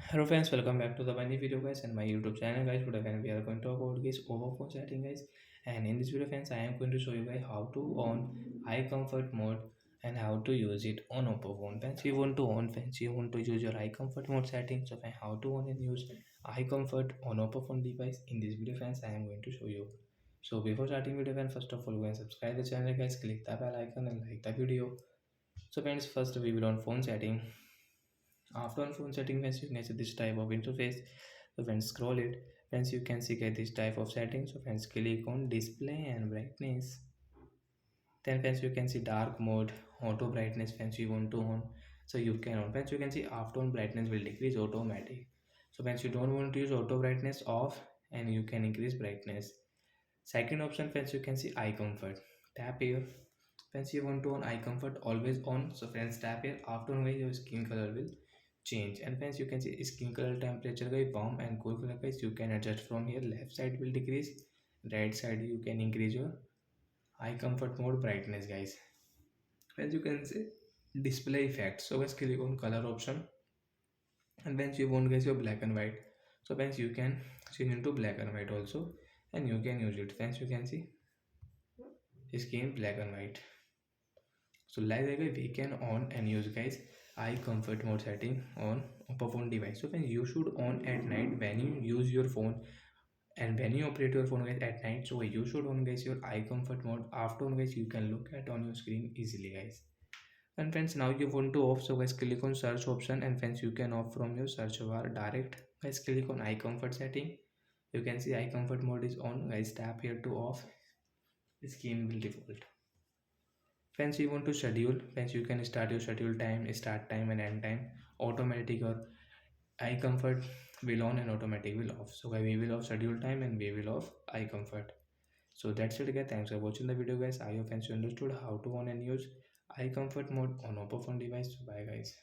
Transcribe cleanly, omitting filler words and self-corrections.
Hello friends, welcome back to the funny video guys and my YouTube channel guys. Today when we are going to talk about guys overphone setting guys, and in this video friends I am going to show you guys how to on eye comfort mode and how to use it on oppo phone. Friends, you want to on, friends, you want to use your eye comfort mode setting. So friends, how to on and use eye comfort on oppo phone device in this video friends I am going to show you. So before starting video friends, first of all go and subscribe the channel guys, click the bell icon and like the video. So friends, first we will on phone setting. After on phone setting, once you can see this type of interface, so when scroll it, once you can see get this type of settings. So friends, click on display and brightness. Then friends, you can see dark mode, auto brightness. Friends, you want to on, so you can on. Friends, you can see after on brightness will decrease automatic. So friends, you don't want to use auto brightness off, and you can increase brightness. Second option, friends, you can see eye comfort. Tap here. Friends, you want to on eye comfort always on. So friends, tap here. After on, your skin color will change. And friends, you can see skin color temperature guys, warm and cool color guys, you can adjust from here. Left side will decrease, right side you can increase your eye comfort mode brightness guys. Friends, you can see display effect. So guys, click on color option, and once you want guys your black and white, so friends, you can change into black and white also, and you can use it. Friends, you can see skin black and white. So like that we can on and use guys eye comfort mode setting on Oppo phone device. So when you should on at night when you use your phone, and when you operate your phone guys at night, so you should on guys your eye comfort mode. After on guys you can look at on your screen easily guys. And friends, now you want to off, so guys click on search option, and friends you can off from your search bar direct. Guys click on eye comfort setting. You can see eye comfort mode is on guys, tap here to off. The screen will default. Friends, you want to schedule, friends, you can start your schedule time, start time and end time, automatic or eye comfort will on and automatic will off. So we will off schedule time and we will off eye comfort. So that's it guys. Thanks for watching the video guys. I hope friends you understood how to on and use eye comfort mode on Oppo phone device. So bye guys.